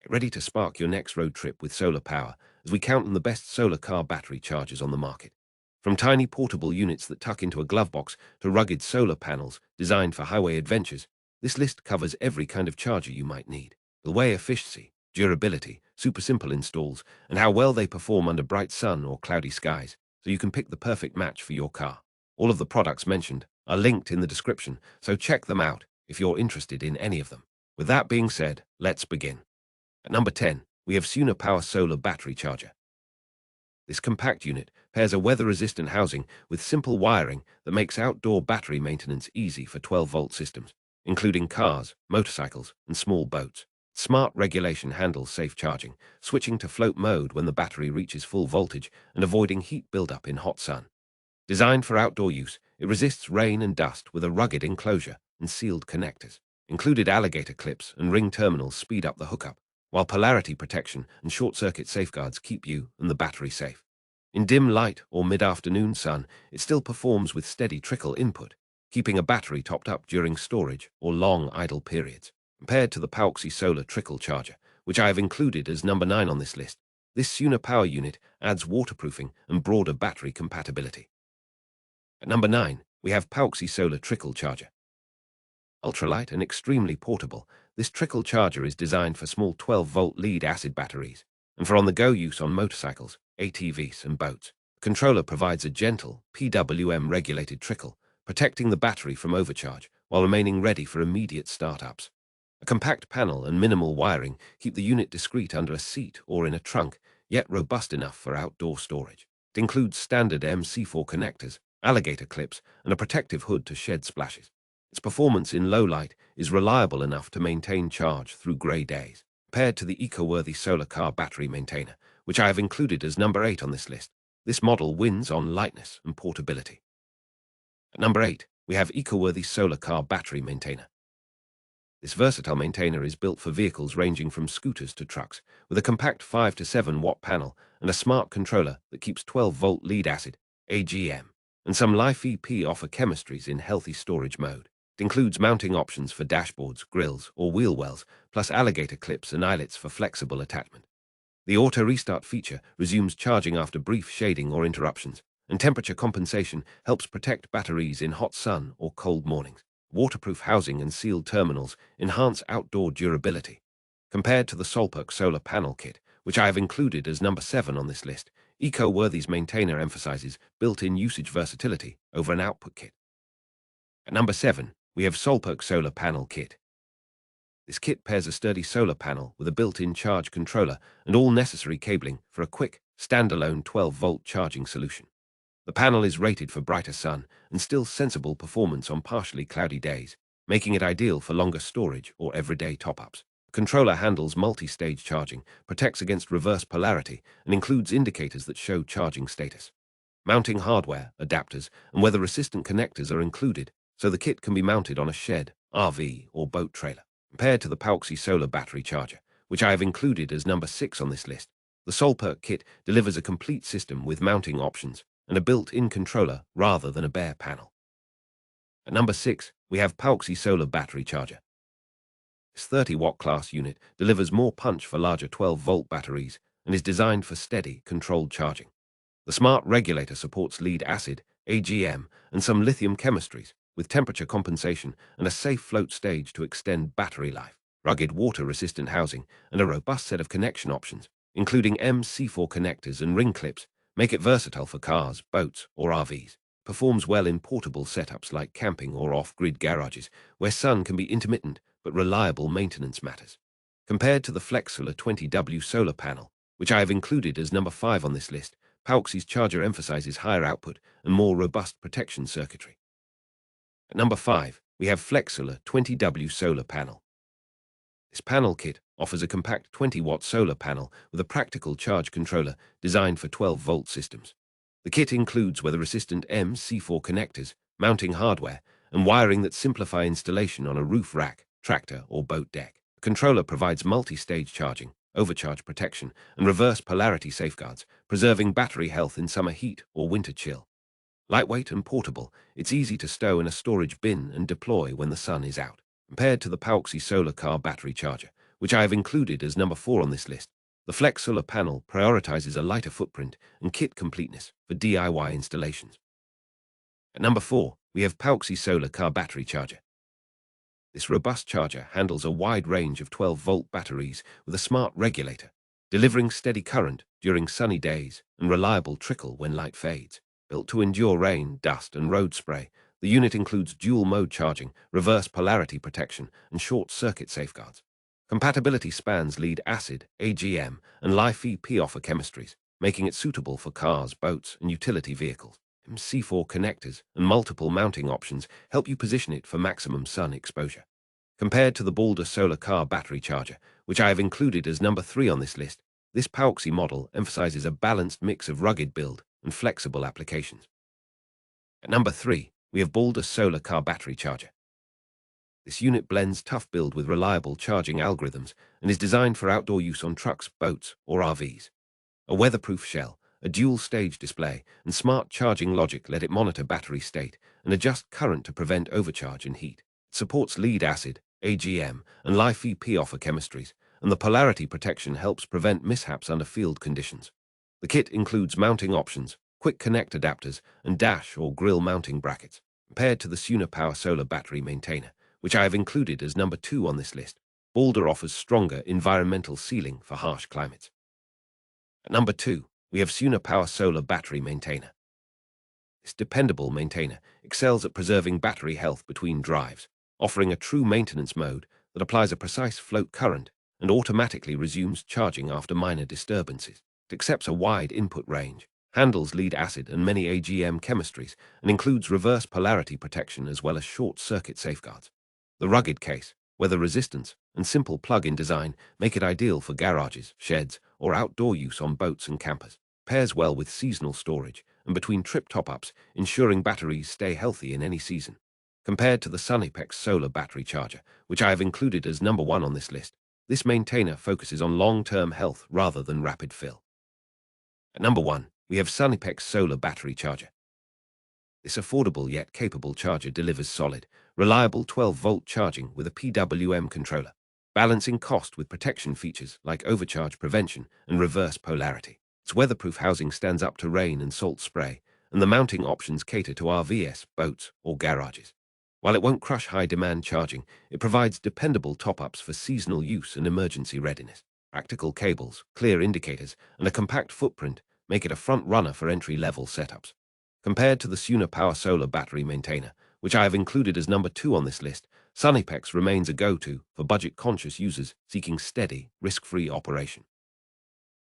Get ready to spark your next road trip with solar power as we count on the best solar car battery chargers on the market. From tiny portable units that tuck into a glove box to rugged solar panels designed for highway adventures, this list covers every kind of charger you might need. They'll weigh efficiency, durability, super simple installs, and how well they perform under bright sun or cloudy skies, so you can pick the perfect match for your car. All of the products mentioned are linked in the description, so check them out if you're interested in any of them. With that being said, let's begin. At number 10, we have Suner Power Solar Battery Charger. This compact unit pairs a weather-resistant housing with simple wiring that makes outdoor battery maintenance easy for 12-volt systems, including cars, motorcycles, and small boats. Smart regulation handles safe charging, switching to float mode when the battery reaches full voltage and avoiding heat buildup in hot sun. Designed for outdoor use, it resists rain and dust with a rugged enclosure and sealed connectors. Included alligator clips and ring terminals speed up the hookup, while polarity protection and short-circuit safeguards keep you and the battery safe. In dim light or mid-afternoon sun, it still performs with steady trickle input, keeping a battery topped up during storage or long idle periods. Compared to the Powoxi Solar Trickle Charger, which I have included as number 9 on this list, this Suner Power unit adds waterproofing and broader battery compatibility. At number 9, we have Powoxi Solar Trickle Charger. Ultralight and extremely portable, this trickle charger is designed for small 12-volt lead-acid batteries and for on-the-go use on motorcycles, ATVs, and boats. The controller provides a gentle, PWM-regulated trickle, protecting the battery from overcharge while remaining ready for immediate startups. A compact panel and minimal wiring keep the unit discreet under a seat or in a trunk, yet robust enough for outdoor storage. It includes standard MC4 connectors, alligator clips, and a protective hood to shed splashes. Its performance in low light is reliable enough to maintain charge through grey days. Compared to the ECO WORTHY Solar Car Battery Maintainer, which I have included as number 8 on this list, this model wins on lightness and portability. At number 8, we have ECO WORTHY Solar Car Battery Maintainer. This versatile maintainer is built for vehicles ranging from scooters to trucks, with a compact 5 to 7 watt panel and a smart controller that keeps 12-volt lead-acid, AGM, and some Life EP offer chemistries in healthy storage mode. It includes mounting options for dashboards, grills, or wheel wells, plus alligator clips and eyelets for flexible attachment. The auto restart feature resumes charging after brief shading or interruptions, and temperature compensation helps protect batteries in hot sun or cold mornings. Waterproof housing and sealed terminals enhance outdoor durability. Compared to the SOLPERK solar panel kit, which I have included as number 7 on this list, ECO WORTHY's maintainer emphasizes built-in usage versatility over an output kit. At number 7, we have SOLPERK Solar Panel Kit. This kit pairs a sturdy solar panel with a built-in charge controller and all necessary cabling for a quick, standalone 12-volt charging solution. The panel is rated for brighter sun and still sensible performance on partially cloudy days, making it ideal for longer storage or everyday top-ups. The controller handles multi-stage charging, protects against reverse polarity, and includes indicators that show charging status. Mounting hardware, adapters, and weather-resistant connectors are included, so the kit can be mounted on a shed, RV, or boat trailer. Compared to the Powoxi Solar Battery Charger, which I have included as number 6 on this list, the SOLPERK kit delivers a complete system with mounting options and a built-in controller rather than a bare panel. At number 6, we have Powoxi Solar Battery Charger. This 30-watt class unit delivers more punch for larger 12-volt batteries and is designed for steady, controlled charging. The smart regulator supports lead-acid, AGM, and some lithium chemistries, with temperature compensation and a safe float stage to extend battery life. Rugged water-resistant housing and a robust set of connection options, including MC4 connectors and ring clips, make it versatile for cars, boats, or RVs. Performs well in portable setups like camping or off-grid garages, where sun can be intermittent but reliable maintenance matters. Compared to the FlexSolar 20W solar panel, which I have included as number 5 on this list, Powoxi's charger emphasizes higher output and more robust protection circuitry. At number 5, we have FlexSolar 20W solar panel. This panel kit offers a compact 20-watt solar panel with a practical charge controller designed for 12-volt systems. The kit includes weather-resistant MC4 connectors, mounting hardware, and wiring that simplify installation on a roof rack, tractor, or boat deck. The controller provides multi-stage charging, overcharge protection, and reverse polarity safeguards, preserving battery health in summer heat or winter chill. Lightweight and portable, it's easy to stow in a storage bin and deploy when the sun is out. Compared to the Powoxi Solar Car Battery Charger, which I have included as number 4 on this list. The FlexSolar panel prioritizes a lighter footprint and kit completeness for DIY installations. At number 4, we have Powoxi Solar Car Battery Charger. This robust charger handles a wide range of 12-volt batteries with a smart regulator, delivering steady current during sunny days and reliable trickle when light fades. Built to endure rain, dust, and road spray, the unit includes dual-mode charging, reverse polarity protection, and short-circuit safeguards. Compatibility spans lead-acid, AGM, and LiFePO chemistries, making it suitable for cars, boats, and utility vehicles. C4 connectors and multiple mounting options help you position it for maximum sun exposure. Compared to the Balder Solar Car Battery Charger, which I have included as number 3 on this list, this Powoxi model emphasizes a balanced mix of rugged build and flexible applications. At number 3, we have Balder Solar Car Battery Charger. This unit blends tough build with reliable charging algorithms and is designed for outdoor use on trucks, boats, or RVs. A weatherproof shell, a dual-stage display, and smart charging logic let it monitor battery state and adjust current to prevent overcharge and heat. It supports lead-acid, AGM, and LiFePO chemistries, and the polarity protection helps prevent mishaps under field conditions. The kit includes mounting options, quick connect adapters, and dash or grill mounting brackets. Compared to the Suner Power Solar Battery Maintainer, which I have included as number 2 on this list, Balder offers stronger environmental sealing for harsh climates. At number 2, we have Suner Power Solar Battery Maintainer. This dependable maintainer excels at preserving battery health between drives, offering a true maintenance mode that applies a precise float current and automatically resumes charging after minor disturbances. It accepts a wide input range, handles lead-acid and many AGM chemistries, and includes reverse polarity protection as well as short-circuit safeguards. The rugged case, weather resistance, and simple plug-in design make it ideal for garages, sheds, or outdoor use on boats and campers. Pairs well with seasonal storage and between trip top-ups, ensuring batteries stay healthy in any season. Compared to the Sunepex Solar Battery Charger, which I have included as number 1 on this list, this maintainer focuses on long-term health rather than rapid fill. At number 1, we have Sunepex Solar Battery Charger. This affordable yet capable charger delivers solid, reliable 12-volt charging with a PWM controller, balancing cost with protection features like overcharge prevention and reverse polarity. Its weatherproof housing stands up to rain and salt spray, and the mounting options cater to RVs, boats, or garages. While it won't crush high-demand charging, it provides dependable top-ups for seasonal use and emergency readiness. Practical cables, clear indicators, and a compact footprint make it a front-runner for entry-level setups. Compared to the Suner Power Solar Battery Maintainer, which I have included as number 2 on this list, Sunepex remains a go-to for budget-conscious users seeking steady, risk-free operation.